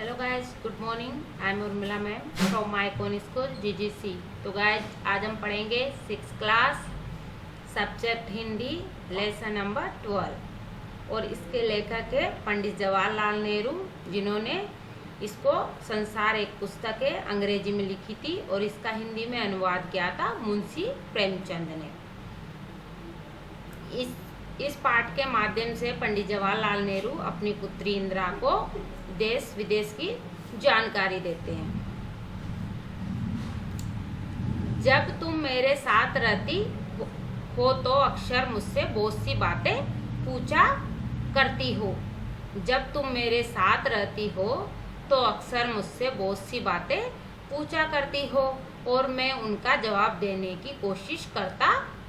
Hello guys, good morning. I am Urmila ma'am from my con school GGC. तो guys आज हम पढ़ेंगे 6th class subject Hindi lesson number 12 और इसके लेखक है पंडित जवाहरलाल नेहरू, जिन्होंने इसको संसार एक पुस्तक है अंग्रेजी में लिखी थी और इसका हिंदी में अनुवाद किया था मुंशी प्रेमचंद ने। इस पाठ के माध्यम से पंडित जवाहरलाल नेहरू अपनी पुत्री इंदिरा को देश विदेश की जानकारी देते हैं। जब तुम मेरे साथ रहती हो तो अक्सर मुझसे बहुत सी बातें पूछा करती हो। जब तुम मेरे साथ रहती हो तो अक्सर मुझसे बहुत सी बातें पूछा करती हो और मैं उनका जवाब देने की कोशिश करता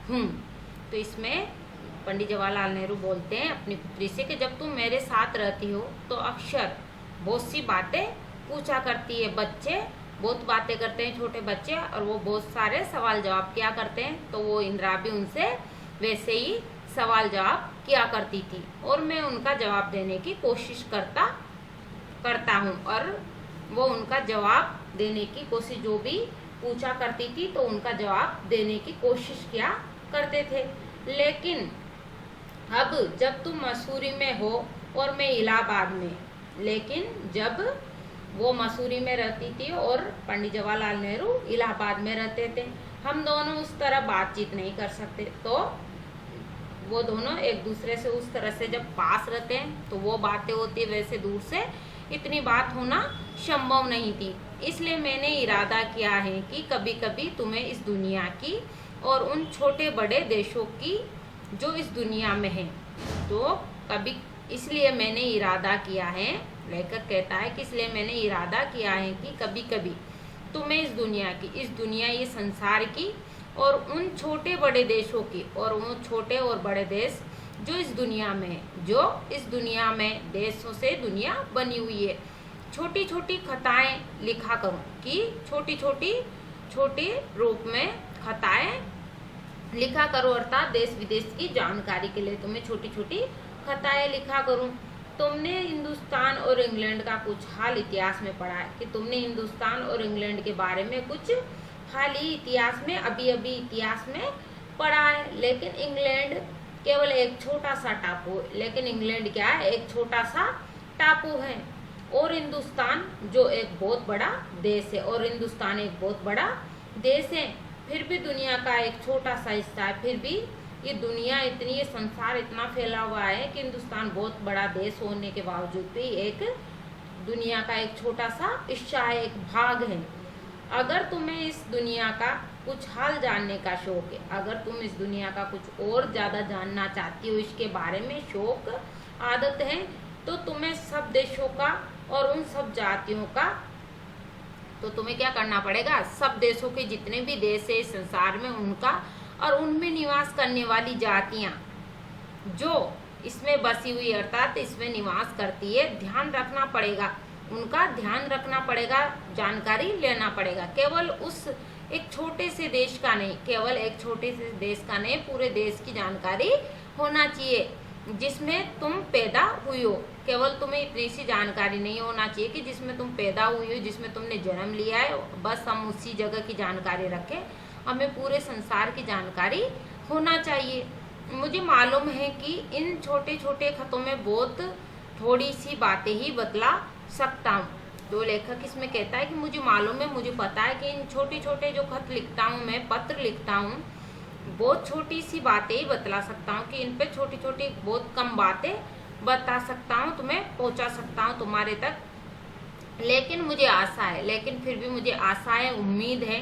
हूँ। तो इसमें पंडित जवाहरलाल नेहरू बोलते हैं अपनी पुत्री से कि जब तुम मेरे साथ रहती हो तो अक्सर बहुत सी बातें पूछा करती है। बच्चे बहुत बातें करते हैं, छोटे बच्चे, और वो बहुत सारे सवाल जवाब किया करते हैं। तो वो इंदिरा भी उनसे वैसे ही सवाल जवाब किया करती थी और मैं उनका जवाब देने की कोशिश करता हूँ। और वो उनका जवाब देने की कोशिश, जो भी पूछा करती थी तो उनका जवाब देने की कोशिश किया करते थे। लेकिन अब जब तुम मसूरी में हो और मैं इलाहाबाद में, लेकिन जब वो मसूरी में रहती थी और पंडित जवाहरलाल नेहरू इलाहाबाद में रहते थे, हम दोनों उस तरह बातचीत नहीं कर सकते। तो वो दोनों एक दूसरे से उस तरह से जब पास रहते हैं तो वो बातें होती है, वैसे दूर से इतनी बात होना संभव नहीं थी। इसलिए मैंने इरादा किया है कि कभी कभी तुम्हें इस दुनिया की और उन छोटे बड़े देशों की जो इस दुनिया में है, तो कभी, इसलिए मैंने इरादा किया है, लेखक कहता है कि इसलिए मैंने इरादा किया है कि कभी कभी तुम्हें इस दुनिया की, इस दुनिया, ये संसार की और उन छोटे बड़े देशों की, और वो छोटे और बड़े देश जो इस दुनिया में है, जो इस दुनिया में देशों से दुनिया बनी हुई है, छोटी छोटी कथाएं लिखा करूं, कि छोटी रूप में कथाएं लिखा करो, अर्थात देश विदेश की जानकारी के लिए तुम्हें छोटी छोटी कथाएं लिखा करूं। तुमने हिंदुस्तान और इंग्लैंड का कुछ हाल इतिहास में पढ़ा है, कि तुमने हिंदुस्तान और इंग्लैंड के बारे में कुछ हाल ही इतिहास में, अभी इतिहास में पढ़ा है। लेकिन इंग्लैंड केवल एक छोटा सा टापू है, लेकिन इंग्लैंड क्या है, एक छोटा सा टापू है, और हिंदुस्तान जो एक बहुत बड़ा देश है, और हिंदुस्तान एक बहुत बड़ा देश है, फिर भी दुनिया का एक छोटा सा हिस्सा है। फिर भी ये दुनिया इतनी, ये संसार इतना फैला हुआ है कि हिंदुस्तान बहुत बड़ा देश होने के बावजूद भी एक दुनिया का एक छोटा सा हिस्सा है, एक भाग है। अगर तुम्हें इस दुनिया का कुछ हाल जानने का शौक है, अगर तुम इस दुनिया का कुछ और ज़्यादा जानना चाहती हो, इसके बारे में शौक, आदत है, तो तुम्हें सब देशों का और उन सब जातियों का, तो तुम्हें क्या करना पड़ेगा, सब देशों के जितने भी देश है इस संसार में, उनका और उनमें निवास करने वाली जातियां जो इसमें बसी हुई, अर्थात इसमें निवास करती है, ध्यान रखना पड़ेगा, उनका ध्यान रखना पड़ेगा, जानकारी लेना पड़ेगा। केवल उस एक छोटे से देश का नहीं, केवल एक छोटे से देश का नहीं, पूरे देश की जानकारी होना चाहिए जिसमें तुम पैदा हुई हो। केवल तुम्हें इतनी सी जानकारी नहीं होना चाहिए कि जिसमें तुम पैदा हुई हो, जिसमें तुमने जन्म लिया है, बस हम उसी जगह की जानकारी रखें, हमें पूरे संसार की जानकारी होना चाहिए। मुझे मालूम है कि इन छोटे छोटे खतों में बहुत थोड़ी सी बातें ही बतला सकता हूँ। तो लेखक इसमें कहता है कि मुझे मालूम है, मुझे पता है कि इन छोटे छोटे जो खत लिखता हूँ, मैं पत्र लिखता हूँ, बहुत छोटी सी बातें ही बतला सकता हूँ, कि इन पे छोटी छोटी बहुत कम बातें बता सकता हूँ, तुम्हें पहुँचा सकता हूँ तुम्हारे तक। लेकिन मुझे आशा है, लेकिन फिर भी मुझे आशा है, उम्मीद है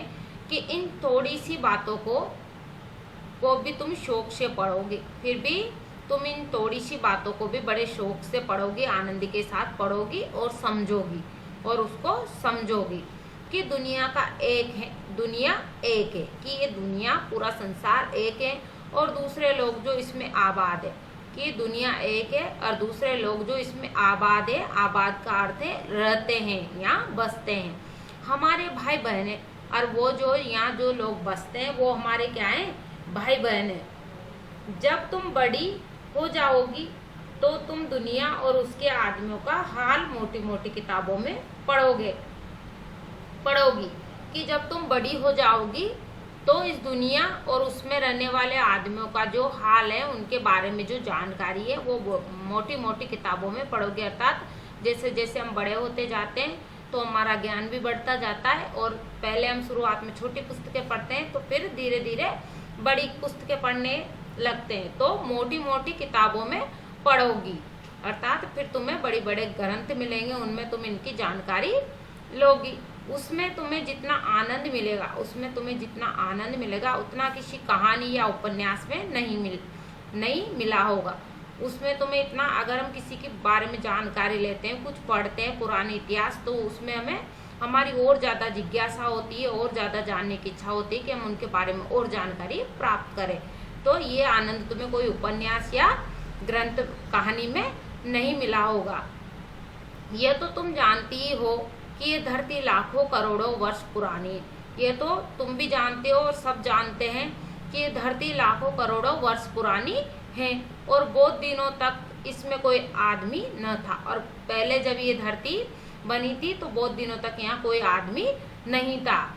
कि इन थोड़ी सी बातों को भी तुम शौक से पढ़ोगे, फिर भी तुम इन थोड़ी सी बातों को भी बड़े शौक से पढ़ोगी, आनंद के साथ पढ़ोगी और समझोगी, और उसको समझोगी कि दुनिया का एक है, दुनिया एक है, कि ये दुनिया, पूरा संसार एक है, और दूसरे लोग जो इसमें आबाद है, कि दुनिया एक है और दूसरे लोग जो इसमें आबाद है, आबाद का अर्थ है रहते हैं या बसते हैं, हमारे भाई बहन है, और वो जो यहाँ जो लोग बसते हैं वो हमारे क्या हैं, भाई बहन है। जब तुम बड़ी हो जाओगी तो तुम दुनिया और उसके आदमियों का हाल मोटी मोटी किताबों में पढ़ोगी कि जब तुम बड़ी हो जाओगी तो इस दुनिया और उसमें रहने वाले आदमियों का जो हाल है, उनके बारे में जो जानकारी है, वो मोटी मोटी किताबों में पढ़ोगे। अर्थात जैसे जैसे हम बड़े होते जाते हैं तो हमारा ज्ञान भी बढ़ता जाता है, और पहले हम शुरुआत में छोटी पुस्तकें पढ़ते हैं तो फिर धीरे धीरे बड़ी पुस्तकें पढ़ने लगते हैं। तो मोटी मोटी किताबों में पढ़ोगी, अर्थात फिर तुम्हें बड़े बड़े ग्रंथ मिलेंगे, उनमें तुम इनकी जानकारी लोगी। उसमें तुम्हें जितना आनंद मिलेगा उतना किसी कहानी या उपन्यास में नहीं मिला होगा। उसमें तुम्हें इतना, अगर हम किसी के बारे में जानकारी लेते हैं, कुछ पढ़ते हैं पुराने इतिहास, तो उसमें हमारी और ज़्यादा जिज्ञासा होती है, और ज़्यादा जानने की इच्छा होती है कि हम उनके बारे में और जानकारी प्राप्त करें। तो ये आनंद तुम्हें कोई उपन्यास या ग्रंथ कहानी में नहीं मिला होगा। ये तो तुम जानती ही हो कि ये धरती लाखों करोड़ों वर्ष पुरानी है। ये तो तुम भी जानते हो और सब जानते हैं कि ये धरती लाखों करोड़ों वर्ष पुरानी है, और बहुत दिनों तक इसमें कोई आदमी न था। और पहले जब ये धरती बनी थी तो बहुत दिनों तक यहाँ कोई आदमी नहीं था।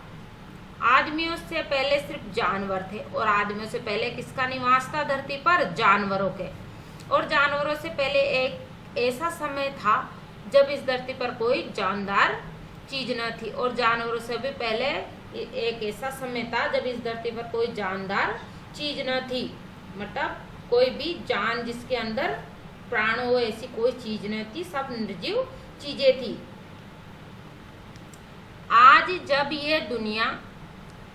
आदमियों से पहले सिर्फ जानवर थे, और आदमियों से पहले किसका निवास था धरती पर? जानवरों के। और जानवरों से पहले एक ऐसा समय था जब इस धरती पर कोई जानदार चीज न थी, और जानवरों से भी पहले एक ऐसा समय था जब इस धरती पर कोई जानदार चीज न थी। मतलब कोई भी जान जिसके अंदर प्राण हो, ऐसी कोई चीज न थी, सब निर्जीव चीजें थी। आज जब ये दुनिया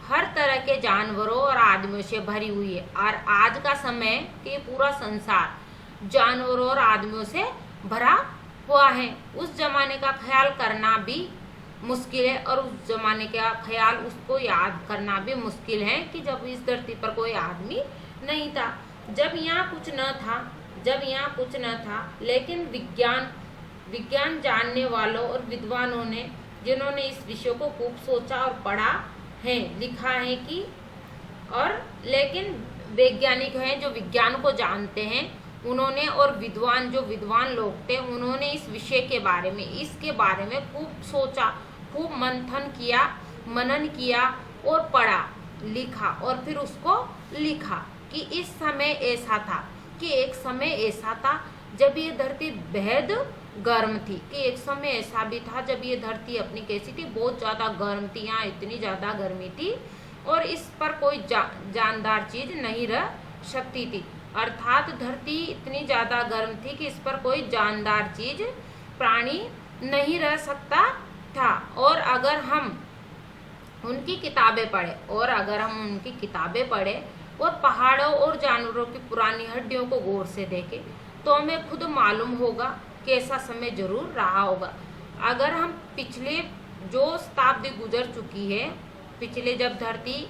हर तरह के जानवरों और आदमियों से भरी हुई है, और आज का समय के पूरा संसार जानवरों और आदमियों से भरा हुआ है, उस जमाने का ख्याल करना भी मुश्किल है, और उस जमाने का ख्याल उसको याद करना भी मुश्किल है कि जब इस धरती पर कोई आदमी नहीं था, जब यहाँ कुछ न था। लेकिन विज्ञान जानने वालों और विद्वानों ने, जिन्होंने इस विषय को खूब सोचा और पढ़ा है, लिखा है कि, और लेकिन वैज्ञानिक हैं जो विज्ञान को जानते हैं, उन्होंने, और जो विद्वान लोग थे, उन्होंने इस विषय के बारे में, इसके बारे में खूब सोचा, खूब मनन किया और पढ़ा, लिखा, और फिर उसको लिखा कि इस समय ऐसा था, कि एक समय ऐसा था जब ये धरती बेहद गर्म थी, कि एक समय ऐसा भी था जब ये धरती अपनी कैसी थी, बहुत ज़्यादा गर्म थी, यहाँ इतनी ज़्यादा गर्मी थी, और इस पर कोई जानदार चीज नहीं रह सकती थी। अर्थात धरती इतनी ज़्यादा गर्म थी कि इस पर कोई जानदार चीज, प्राणी नहीं रह सकता था। और अगर हम उनकी किताबें पढ़े और पहाड़ों और जानवरों की पुरानी हड्डियों को गौर से देखें, तो हमें खुद मालूम होगा कि ऐसा समय जरूर रहा होगा। अगर हम पिछले जो शताब्दी गुजर चुकी है, पिछले जब धरती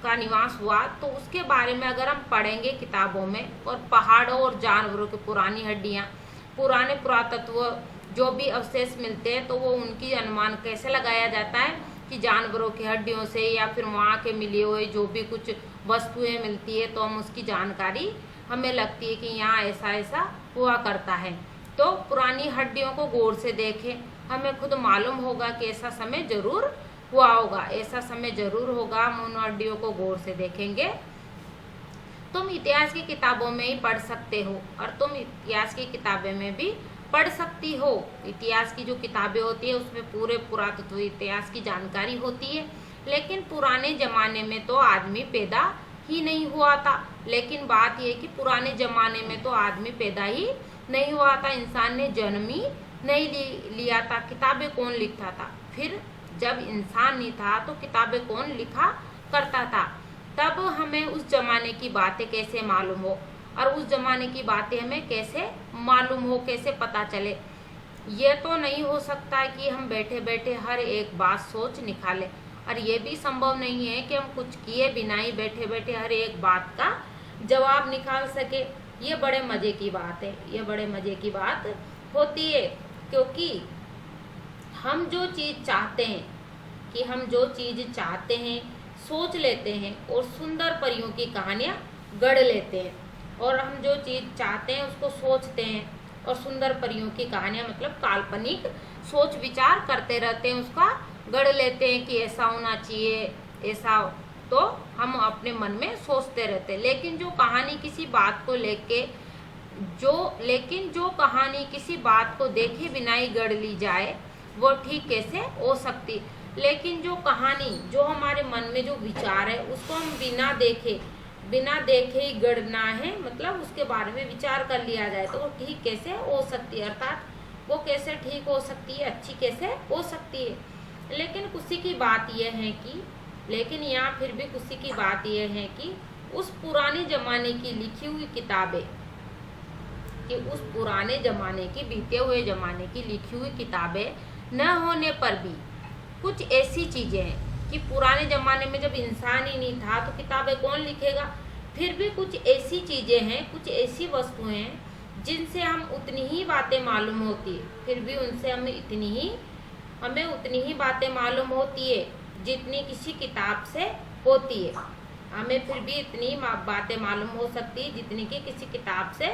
का निवास हुआ, तो उसके बारे में अगर हम पढ़ेंगे किताबों में, और पहाड़ों और जानवरों की पुरानी हड्डियाँ, पुराने पुरातत्व जो भी अवशेष मिलते हैं, तो वो उनकी अनुमान कैसे लगाया जाता है कि जानवरों की हड्डियों से, या फिर वहाँ के मिले हुए जो भी कुछ वस्तुएं मिलती है, तो हम उसकी जानकारी हमें लगती है कि यहाँ ऐसा ऐसा हुआ करता है। तो पुरानी हड्डियों को गौर से देखें, हमें खुद मालूम होगा कि ऐसा समय जरूर हुआ होगा, ऐसा समय जरूर होगा। हम उन हड्डियों को गौर से देखेंगे। तुम इतिहास की किताबों में ही पढ़ सकते हो, और तुम इतिहास की किताबें में भी पढ़ सकती हो। इतिहास की जो किताबें होती है उसमें पूरे पुरातत्व इतिहास की जानकारी होती है। लेकिन पुराने जमाने में तो आदमी पैदा ही नहीं हुआ था। लेकिन बात यह कि पुराने जमाने में तो आदमी पैदा ही नहीं हुआ था, इंसान ने जन्म ही नहीं लिया था। किताबें कौन लिखता था? फिर जब इंसान नहीं था तो किताबें कौन लिखा करता था? तब हमें उस जमाने की बातें कैसे मालूम हो, और उस जमाने की बातें हमें कैसे मालूम हो, कैसे पता चले? ये तो नहीं हो सकता कि हम बैठे बैठे हर एक बात सोच निकालें, और ये भी संभव नहीं है कि हम कुछ किए बिना ही बैठे बैठे हर एक बात का जवाब निकाल सके। ये बड़े मजे की बात है, ये बड़े मजे की बात होती है, क्योंकि हम जो चीज़ चाहते हैं सोच लेते हैं, और सुंदर परियों की कहानियाँ गढ़ लेते हैं। और हम जो चीज़ चाहते हैं उसको सोचते हैं, और सुंदर परियों की कहानियाँ मतलब काल्पनिक सोच विचार करते रहते हैं, उसका गढ़ लेते हैं कि ऐसा होना चाहिए ऐसा, तो हम अपने मन में सोचते रहते हैं। लेकिन जो कहानी किसी बात को लेके जो कहानी किसी बात को देखे बिना ही गढ़ ली जाए वो ठीक कैसे हो सकती। लेकिन जो कहानी जो हमारे मन में जो विचार है उसको हम बिना देखे ही गढ़ना है, मतलब उसके बारे में विचार कर लिया जाए तो वो ठीक कैसे हो सकती है, अर्थात वो कैसे ठीक हो सकती है, अच्छी कैसे हो सकती है। लेकिन खुशी की बात यह है कि लेकिन यहाँ फिर भी खुशी की बात यह है कि उस पुराने जमाने की लिखी हुई किताबें, कि उस पुराने जमाने की बीते हुए जमाने की लिखी हुई किताबें न होने पर भी कुछ ऐसी चीजें हैं कि पुराने जमाने में जब इंसान ही नहीं था तो किताबें कौन लिखेगा, फिर भी कुछ ऐसी चीजें हैं, कुछ ऐसी वस्तुएं हैं जिनसे हम उतनी ही बातें मालूम होती है, फिर भी उनसे हमें उतनी ही बातें मालूम होती है जितनी किसी किताब से होती है। हमें फिर भी इतनी बातें मालूम हो सकती है जितनी कि किसी किताब से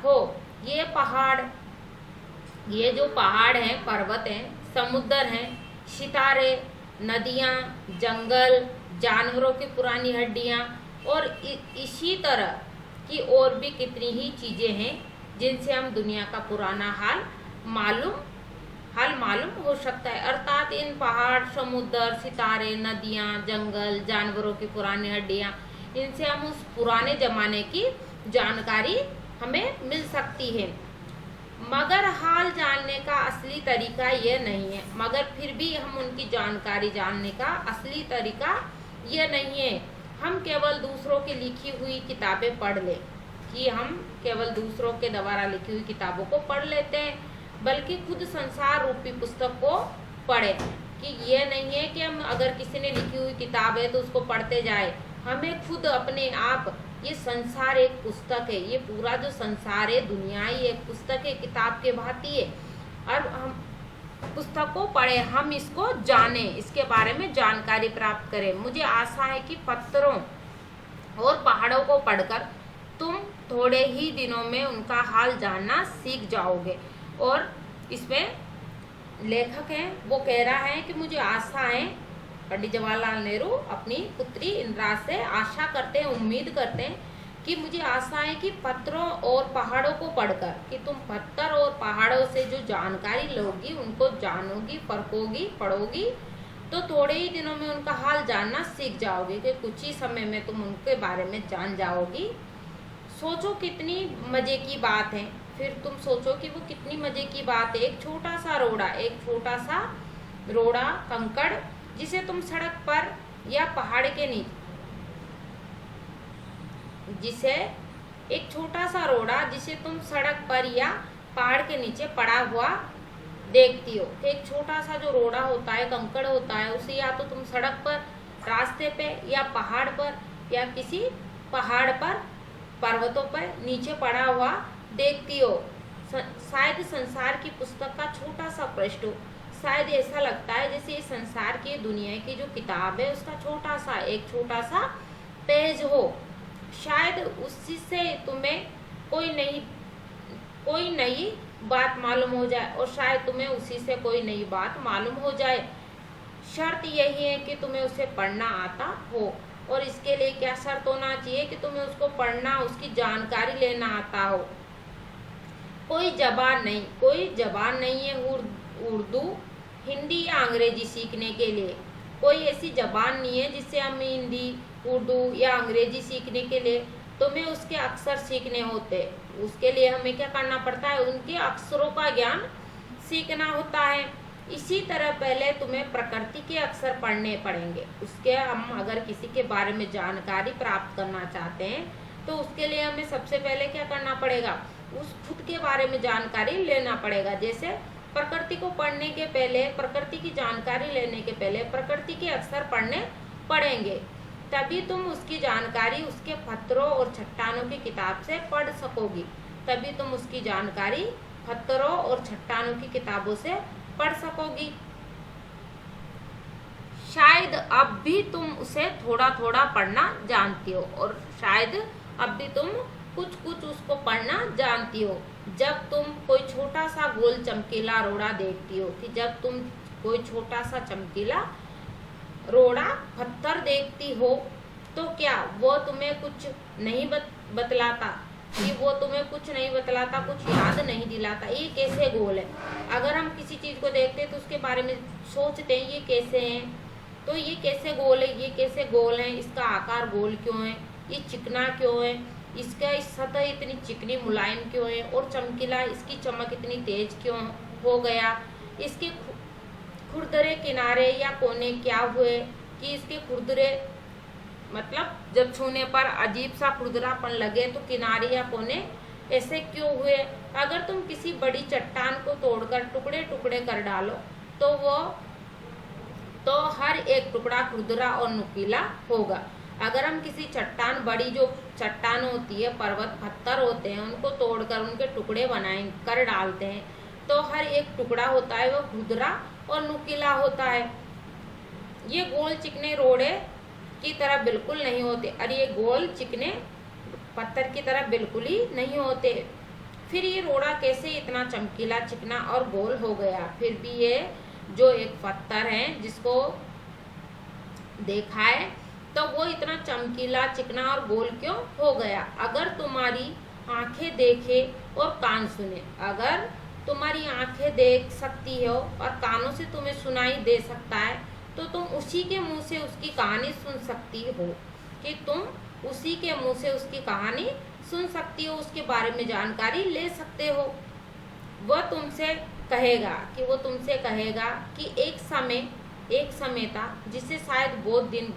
हो। ये जो पहाड़ हैं, पर्वत हैं, समुद्र हैं, सितारे, नदियाँ, जंगल, जानवरों की पुरानी हड्डियाँ और इसी तरह की और भी कितनी ही चीजें हैं जिनसे हम दुनिया का पुराना हाल मालूम हो सकता है। अर्थात इन पहाड़, समुद्र, सितारे, नदियाँ, जंगल, जानवरों की पुरानी हड्डियाँ, इनसे हम उस पुराने जमाने की जानकारी हमें मिल सकती है। मगर हाल जानने का असली तरीका यह नहीं है, मगर फिर भी हम उनकी जानकारी जानने का असली तरीका यह नहीं है हम केवल दूसरों की लिखी हुई किताबें पढ़ लें, कि हम केवल दूसरों के द्वारा लिखी हुई किताबों को पढ़ लेते हैं, बल्कि खुद संसार रूपी पुस्तक को पढ़ें। कि यह नहीं है कि हम अगर किसी ने लिखी हुई किताब है तो उसको पढ़ते जाए, हमें खुद अपने आप, ये संसार एक पुस्तक है, ये पूरा जो संसार है, दुनिया ही एक पुस्तक है, किताब के भांति है, और हम पुस्तक को पढ़े, हम इसको जाने, इसके बारे में जानकारी प्राप्त करें। मुझे आशा है कि पत्थरों और पहाड़ों को पढ़कर तुम थोड़े ही दिनों में उनका हाल जानना सीख जाओगे। और इसमें लेखक हैं वो कह रहा है कि मुझे आशा है, पंडित जवाहरलाल नेहरू अपनी पुत्री इंदिरा से आशा करते हैं, उम्मीद करते हैं कि मुझे आशा है कि पत्थरों और पहाड़ों को पढ़कर, कि तुम पत्थर और पहाड़ों से जो जानकारी लोगी, उनको जानोगी, परखोगी, पढ़ोगी, तो थोड़े ही दिनों में उनका हाल जानना सीख जाओगे, कि कुछ ही समय में तुम उनके बारे में जान जाओगी। सोचो कितनी मजे की बात है, फिर तुम सोचो कि वो कितनी मजे की बात है। एक छोटा सा रोड़ा कंकड़ जिसे तुम सड़क पर या पहाड़ के नीचे, एक छोटा सा रोड़ा जिसे तुम सड़क पर या पहाड़ के नीचे पड़ा हुआ देखती हो। एक छोटा सा जो रोड़ा होता है, कंकड़ होता है, उसे या तो तुम सड़क पर, रास्ते पे, या पहाड़ पर, या किसी पहाड़ पर, पर्वतों पर नीचे पड़ा हुआ देखती हो। शायद संसार की पुस्तक का छोटा सा पृष्ठ हो, शायद ऐसा लगता है जैसे इस संसार की, दुनिया की जो किताब है उसका एक छोटा सा पेज हो। शायद उसी से तुम्हें कोई नई बात मालूम हो जाए, और शायद तुम्हें उसी से कोई नई बात मालूम हो जाए। शर्त यही है कि तुम्हें उसे पढ़ना आता हो, और इसके लिए क्या शर्त होना चाहिए कि तुम्हें उसको पढ़ना, उसकी जानकारी लेना आता हो। कोई जबान नहीं है उर्दू, हिंदी या अंग्रेजी सीखने के लिए। कोई ऐसी जबान नहीं है जिससे हम हिंदी, उर्दू या अंग्रेजी सीखने के लिए तुम्हें उसके अक्षर सीखने होते। उसके लिए हमें क्या करना पड़ता है, उनके अक्षरों का ज्ञान सीखना होता है। इसी तरह पहले तुम्हें प्रकृति के अक्षर पढ़ने पड़ेंगे। उसके हम अगर किसी के बारे में जानकारी प्राप्त करना चाहते हैं तो उसके लिए हमें सबसे पहले क्या करना पड़ेगा, उस खुद के बारे में जानकारी लेना पड़ेगा। जैसे प्रकृति को पढ़ने के पहले, प्रकृति की जानकारी लेने के पहले प्रकृति के अक्षर पढ़ने पड़ेंगे, तभी तुम उसकी जानकारी उसके पत्थरों और चट्टानों की किताब से पढ़ सकोगी। तभी तुम उसकी जानकारी पत्थरों और चट्टानों की किताबों से पढ़ सकोगी। शायद अब भी तुम उसे थोड़ा थोड़ा पढ़ना जानती हो, और शायद अब भी तुम कुछ कुछ उसको पढ़ना जानती हो। जब तुम कोई छोटा सा गोल चमकीला रोड़ा देखती हो, कि जब तुम कोई छोटा सा चमकीला रोड़ा पत्थर देखती हो तो क्या वो तुम्हें कुछ नहीं बतलाता, कि वो तुम्हें कुछ नहीं बतलाता, कुछ याद नहीं दिलाता। ये कैसे गोल है? अगर हम किसी चीज को देखते हैं तो उसके बारे में सोचते हैं ये कैसे है, तो ये कैसे गोल है, ये कैसे गोल है, इसका आकार गोल क्यों है, ये चिकना क्यों है, इसका इस सतह इतनी चिकनी मुलायम क्यों है, और चमकीला इसकी चमक इतनी तेज क्यों हो गया, इसके खुरदरे किनारे या कोने क्या हुए, कि इसके खुरदरे मतलब जब छूने पर अजीब सा खुरदरापन लगे, तो किनारे या कोने ऐसे क्यों हुए। अगर तुम किसी बड़ी चट्टान को तोड़कर टुकड़े टुकड़े कर डालो तो हर एक टुकड़ा खुरदरा और नुकीला होगा। अगर हम किसी चट्टान, बड़ी जो चट्टान होती है, पर्वत पत्थर होते हैं, उनको तोड़कर उनके टुकड़े कर डालते हैं, तो हर एक टुकड़ा होता है वो खुरदरा और नुकीला होता है। ये गोल चिकने रोड़े की तरह बिल्कुल नहीं होते, और ये गोल चिकने पत्थर की तरह बिल्कुल ही नहीं होते। फिर ये रोड़ा कैसे इतना चमकीला, चिकना और गोल हो गया? फिर भी ये जो एक पत्थर है जिसको देखा है, तो वो इतना चमकीला, चिकना और गोल क्यों हो गया? अगर तुम्हारी आंखें देखे और कान सुने, अगर तुम्हारी आंखें देख सकती हो और कानों से तुम्हें सुनाई दे सकता है, तो तुम उसी के मुंह से उसकी कहानी सुन सकती हो, कि तुम उसी के मुंह से उसकी कहानी सुन सकती हो, उसके बारे में जानकारी ले सकते हो। वह तुमसे कहेगा कि एक समय था जिसे शायद बहुत दिन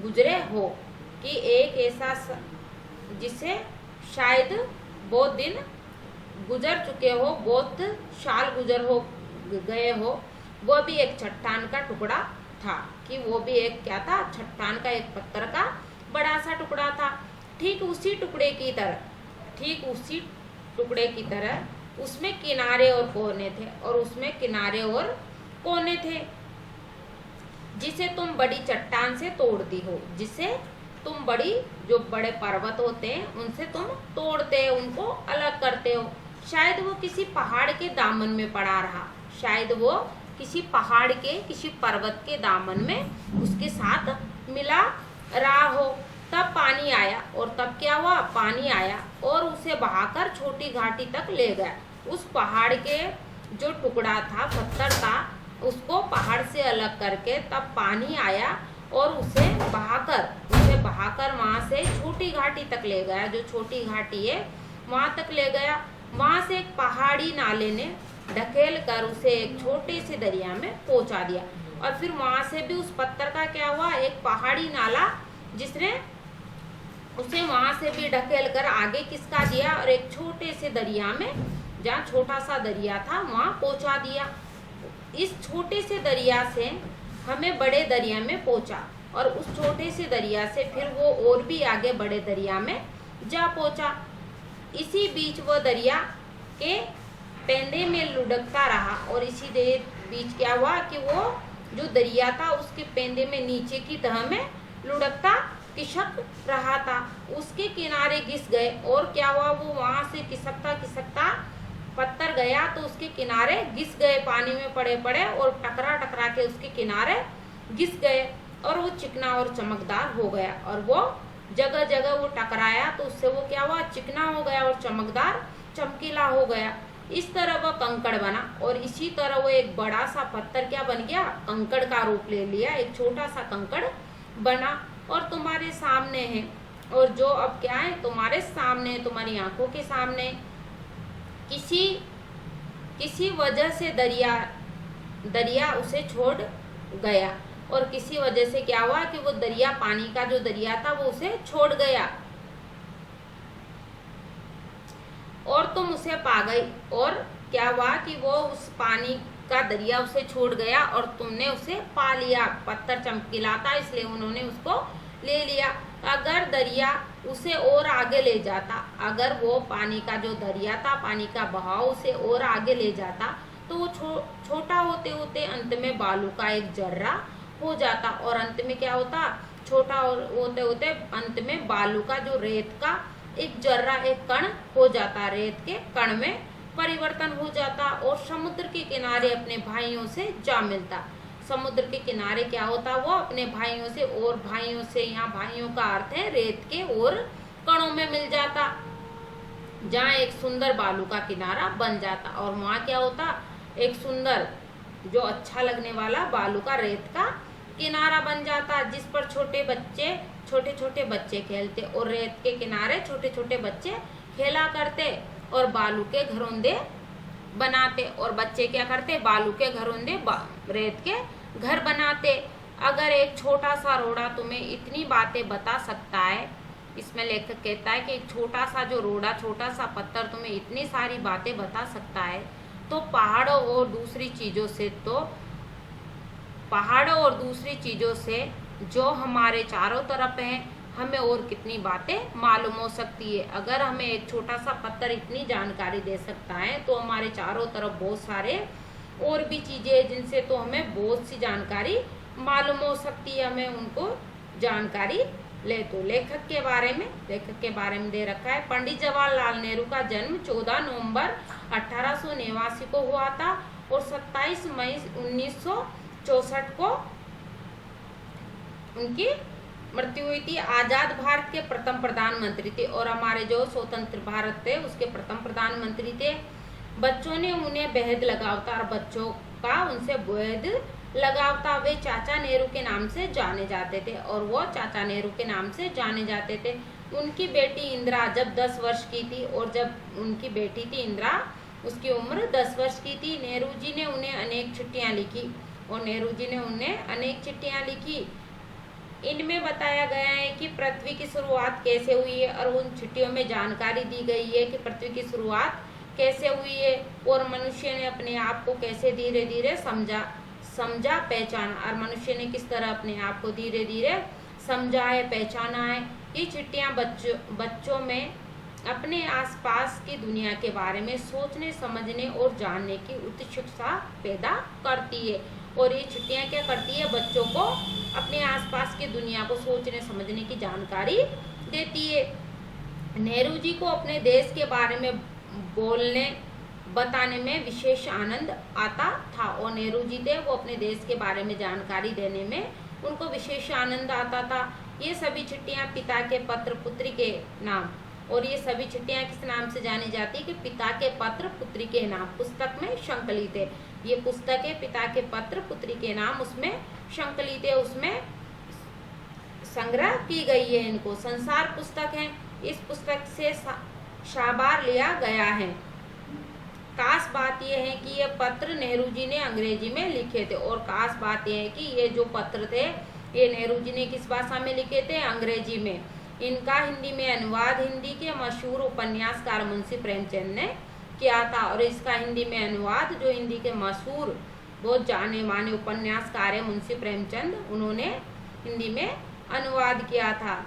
गुजरे हो, कि एक ऐसा जिसे शायद बहुत दिन गुजर चुके हो, बहुत साल गुजर हो गए हो। वो भी एक चट्टान का टुकड़ा था, कि वो भी एक क्या था? चट्टान का, एक पत्थर का बड़ा सा टुकड़ा था। ठीक उसी टुकड़े की तरह उसमें किनारे और कोने थे, जिसे तुम बड़ी चट्टान से तोड़ती हो, जिसे तुम जो बड़े पर्वत होते हैं उनसे तुम तोड़ते हो, उनको अलग करते हो। शायद वो किसी पहाड़ के दामन में पड़ा रहा, शायद वो किसी पहाड़ के, किसी पर्वत के दामन में उसके साथ मिला रहा हो। तब पानी आया, और तब क्या हुआ? पानी आया और उसे बहाकर छोटी घाटी तक ले गया। उस पहाड़ के जो टुकड़ा था, पत्थर था, उसको पहाड़ से अलग करके तब पानी आया और उसे बहाकर वहां से छोटी घाटी तक ले गया। जो छोटी घाटी है वहां तक ले गया। वहां से एक पहाड़ी नाले ने ढकेल कर उसे एक छोटे से दरिया में पहुंचा दिया। और फिर वहां से भी उस पत्थर का क्या हुआ? एक पहाड़ी नाला जिसने उसे वहां से भी ढकेल कर आगे खिसका दिया और एक छोटे से दरिया में, जहाँ छोटा सा दरिया था, वहां पहुंचा दिया। इस छोटे से दरिया से हमें बड़े दरिया में पहुंचा, और उस छोटे से दरिया से फिर वो और भी आगे बड़े दरिया में जा पहुंचा। इसी बीच वो दरिया के पेंदे में लुढ़कता रहा, और इसी बीच क्या हुआ कि वो जो दरिया था उसके पेंदे में नीचे की तह में लुढ़कता खिसक रहा था। उसके किनारे घिस गए, और क्या हुआ? वो वहां से खिसकता पत्थर गया तो उसके किनारे घिस गए, पानी में पड़े और टकरा के उसके किनारे घिस गए, और वो चिकना और चमकदार हो गया। और वो जगह जगह वो टकराया तो उससे वो क्या हुआ? चिकना हो गया और चमकदार, चमकीला हो गया। इस तरह वह कंकड़ बना, और इसी तरह वो एक बड़ा सा पत्थर क्या बन गया? कंकड़ का रूप ले लिया। एक छोटा सा कंकड़ बना और तुम्हारे सामने है, और जो अब क्या है? तुम्हारे सामने, तुम्हारी आंखों के सामने। किसी वजह से दरिया उसे छोड़ गया, और किसी वजह से क्या हुआ कि वो दरिया, पानी का जो दरिया था, वो उसे छोड़ गया, और तुम उसे पा गई। और क्या हुआ कि वो उस पानी का दरिया उसे छोड़ गया और तुमने उसे पा लिया। पत्थर चमकीला था इसलिए उन्होंने उसको ले लिया। अगर दरिया उसे और आगे ले जाता, अगर वो पानी का जो दरिया था, पानी का बहाव उसे और आगे ले जाता, तो वो छोटा होते होते अंत में बालू का एक जर्रा हो जाता, और अंत में क्या होता? छोटा होते होते अंत में बालू का, जो रेत का एक जर्रा, एक कण हो जाता, रेत के कण में परिवर्तन हो जाता और समुद्र के किनारे अपने भाइयों से जा मिलता। समुद्र के किनारे क्या होता, वो अपने भाइयों से, और भाइयों से यहाँ भाइयों का अर्थ है रेत के और कणों में मिल जाता, जहाँ एक सुंदर बालू का किनारा बन जाता। और वहाँ क्या होता, एक सुंदर जो अच्छा लगने वाला बालू का रेत का किनारा बन जाता, जिस पर छोटे छोटे बच्चे खेलते और रेत के किनारे छोटे छोटे बच्चे खेला करते और बालू के घरोंदे बनाते। और बच्चे क्या करते, बालू के घरोंदे रेत के घर बनाते। अगर एक छोटा सा रोड़ा तुम्हें इतनी बातें बता सकता है, इसमें लेखक कहता है कि एक छोटा सा जो रोड़ा, छोटा सा पत्थर तुम्हें इतनी सारी बातें बता सकता है, तो पहाड़ों और दूसरी चीजों से जो हमारे चारों तरफ है, हमें और कितनी बातें मालूम हो सकती है। अगर हमें एक छोटा सा पत्थर इतनी जानकारी दे सकता है, तो हमारे चारों तरफ बहुत सारे और भी चीजें हैं जिनसे तो हमें बहुत सी जानकारी मालूम हो सकती है, हमें उनको जानकारी ले। तो लेखक के बारे में दे रखा है, पंडित जवाहरलाल नेहरू का जन्म 14 नवंबर 1889 को हुआ था और 27 मई 1964 को उनकी मृत्यु हुई थी। आजाद भारत के प्रथम प्रधानमंत्री थे और हमारे जो स्वतंत्र भारत थे उसके प्रथम प्रधानमंत्री थे। बच्चों ने उन्हें बेहद लगाव था और बच्चों का उनसे बेहद लगाव था। वे चाचा नेहरू के नाम से जाने जाते थे और वो चाचा नेहरू के नाम से जाने जाते थे। उनकी बेटी इंदिरा जब 10 वर्ष की थी, और जब उनकी बेटी थी इंदिरा, उसकी उम्र 10 वर्ष की थी, नेहरू जी ने उन्हें अनेक चिट्ठियां लिखी। इनमें बताया गया है कि पृथ्वी की शुरुआत कैसे हुई है और उन चिट्ठियों में जानकारी दी गई है कि पृथ्वी की शुरुआत कैसे हुई है और मनुष्य ने अपने आप को कैसे धीरे धीरे समझा पहचाना, और मनुष्य ने किस तरह अपने आप को धीरे धीरे समझा है, पहचाना है। ये चिट्ठियां बच्चों में अपने आसपास की दुनिया के बारे में सोचने, समझने और जानने की उत्सुकता पैदा करती है। और ये चिट्ठियां क्या करती है, बच्चों को अपने आसपास की दुनिया को सोचने समझने की जानकारी देती है। नेहरू जी को अपने देश के बारे में बोलने बताने में विशेष आनंद आता था, और नेहरू जी थे वो अपने देश के बारे में जानकारी देने में उनको विशेष आनंद आता था। ये सभी चिट्ठियां पिता के पत्र पुत्री के नाम, और ये सभी चिट्ठियां किस नाम से जानी जाती है कि पिता के पत्र पुत्री के नाम, पुस्तक में संकलित है। ये पुस्तक है पिता के पत्र पुत्री के नाम, उसमें संकलित है, उसमें संग्रह की गई है। इनको संसार पुस्तक है, इस पुस्तक से साबार लिया गया है। खास बात यह है कि ये पत्र नेहरू जी ने अंग्रेजी में लिखे थे, और खास बात यह है कि ये जो पत्र थे ये नेहरू जी ने किस भाषा में लिखे थे, अंग्रेजी में। इनका हिंदी में अनुवाद हिंदी के मशहूर उपन्यासकार मुंशी प्रेमचंद ने किया था, और इसका हिंदी में अनुवाद जो हिंदी के मशहूर बहुत जाने माने उपन्यासकार है मुंशी प्रेमचंद, उन्होंने हिंदी में अनुवाद किया था।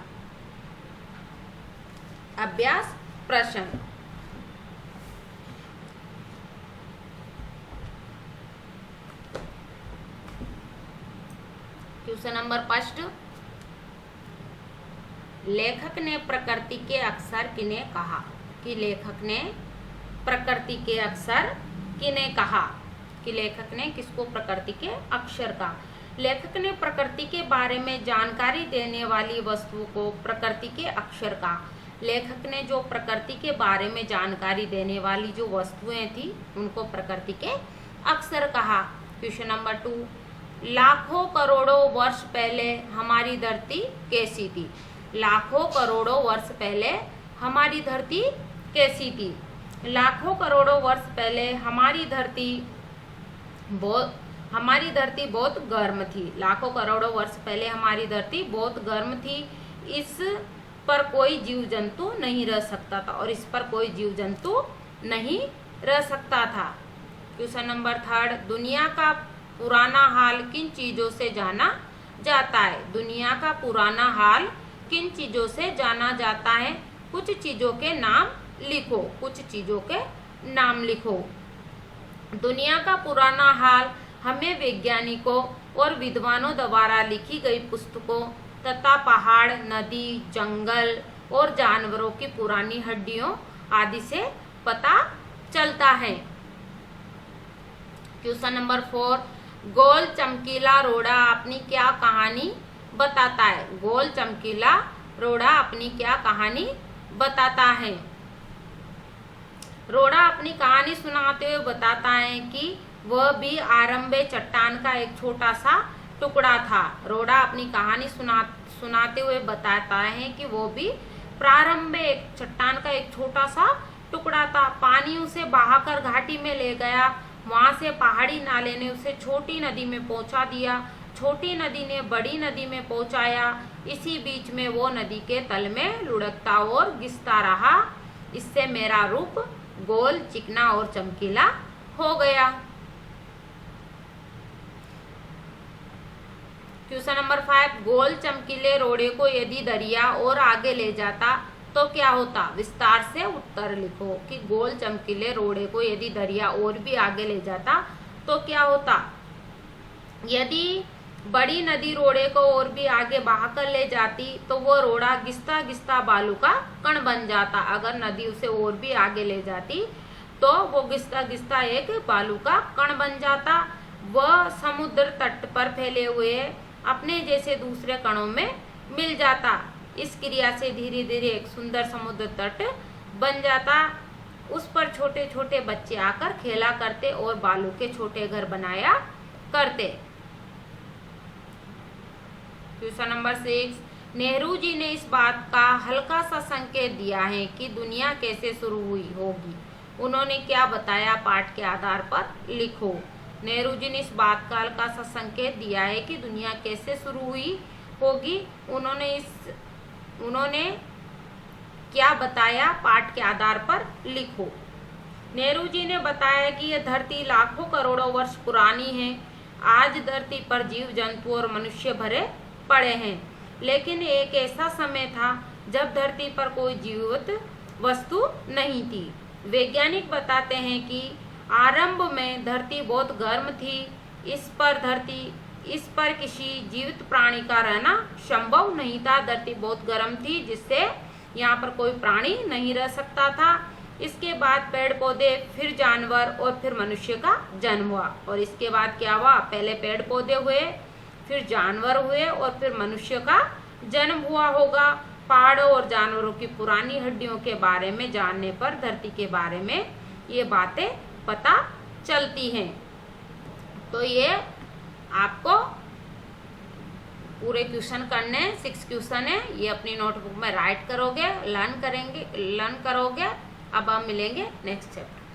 अभ्यास प्रश्न, क्वेश्चन नंबर फर्स्ट, लेखक ने प्रकृति के अक्षर किन्हें कहा, कि लेखक ने प्रकृति के अक्षर किन्हें कहा, कि लेखक ने किसको प्रकृति के अक्षर कहा। लेखक ने प्रकृति के बारे में जानकारी देने वाली वस्तु को प्रकृति के अक्षर कहा। लेखक ने जो प्रकृति के बारे में जानकारी देने वाली जो वस्तुएं थी उनको प्रकृति के अक्षर कहा। क्वेश्चन नंबर 2, लाखों करोड़ों वर्ष पहले हमारी धरती कैसी थी। लाखों करोड़ों वर्ष पहले हमारी धरती कैसी थी। लाखों करोड़ों वर्ष पहले हमारी धरती बहुत गर्म थी। लाखों करोड़ों वर्ष पहले हमारी धरती बहुत गर्म थी। इस पर कोई जीव जंतु नहीं रह सकता था, और इस पर कोई जीव जंतु नहीं रह सकता था। क्वेश्चन नंबर 3, दुनिया का पुराना हाल किन चीजों से जाना जाता है। दुनिया का पुराना हाल किन चीजों से जाना जाता है। कुछ चीजों के नाम लिखो, कुछ चीजों के नाम लिखो। दुनिया का पुराना हाल हमें वैज्ञानिकों और विद्वानों द्वारा लिखी गई पुस्तकों तथा पहाड़, नदी, जंगल, और जानवरों की पुरानी हड्डियों आदि से पता चलता है। क्वेश्चन नंबर 4, गोल चमकीला रोड़ा अपनी क्या कहानी बताता है? गोल चमकीला रोड़ा अपनी क्या कहानी बताता है? रोड़ा अपनी कहानी सुनाते हुए बताता है कि वह भी आरंभे चट्टान का एक छोटा सा टुकड़ा था। रोड़ा अपनी कहानी सुनाते हुए बताता है कि वो भी प्रारंभ में एक चट्टान का एक छोटा सा टुकड़ा था। पानी उसे बहाकर घाटी में ले गया। वहां से पहाड़ी नाले ने उसे छोटी नदी में पहुंचा दिया। छोटी नदी ने बड़ी नदी में पहुंचाया। इसी बीच में वो नदी के तल में लुढ़कता और घिसता रहा। इससे मेरा रूप गोल, चिकना और चमकीला हो गया। क्वेश्चन नंबर 5, गोल चमकीले रोड़े को यदि दरिया और आगे ले जाता तो क्या होता? विस्तार से उत्तर लिखो कि गोल चमकीले रोड़े को यदि दरिया और भी आगे ले जाता तो क्या होता? यदि बड़ी नदी रोड़े को और भी आगे बहाकर ले जाती तो वो रोड़ा घिसता घिसता बालू का कण बन जाता। अगर नदी उसे और भी आगे ले जाती तो वो घिसता घिसता एक बालू का कण बन जाता। वह समुद्र तट पर फैले हुए अपने जैसे दूसरे कणों में मिल जाता। इस क्रिया से धीरे धीरे एक सुंदर समुद्र तट बन जाता। उस पर छोटे छोटे बच्चे आकर खेला करते और बालू के छोटे घर बनाया करते। क्वेश्चन नंबर 6, नेहरू जी ने इस बात का हल्का सा संकेत दिया है कि दुनिया कैसे शुरू हुई होगी। उन्होंने क्या बताया? पाठ के आधार पर लिखो। नेहरू जी ने इस बात का हल्का सा संकेत दिया है कि दुनिया कैसे शुरू हुई होगी। उन्होंने क्या बताया? पाठ के आधार पर लिखो। नेहरू जी ने बताया कि यह धरती लाखों करोड़ों वर्ष पुरानी है। आज धरती पर जीव जंतु और मनुष्य भरे पड़े हैं, लेकिन एक ऐसा समय था जब धरती पर कोई जीवित वस्तु नहीं थी। वैज्ञानिक बताते हैं कि आरंभ में धरती बहुत गर्म थी। इस पर किसी जीवित प्राणी का रहना संभव नहीं था। धरती बहुत गर्म थी जिससे यहाँ पर कोई प्राणी नहीं रह सकता था। इसके बाद पेड़ पौधे, फिर जानवर और फिर मनुष्य का जन्म हुआ। और इसके बाद क्या हुआ? पहले पेड़ पौधे हुए, फिर जानवर हुए और फिर मनुष्य का जन्म हुआ होगा। पहाड़ों और जानवरों की पुरानी हड्डियों के बारे में जानने पर धरती के बारे में ये बातें पता चलती हैं। तो ये आपको पूरे क्वेश्चन करने, 6 क्वेश्चन है, ये अपनी नोटबुक में राइट करोगे, लर्न करोगे। अब हम मिलेंगे नेक्स्ट चैप्टर।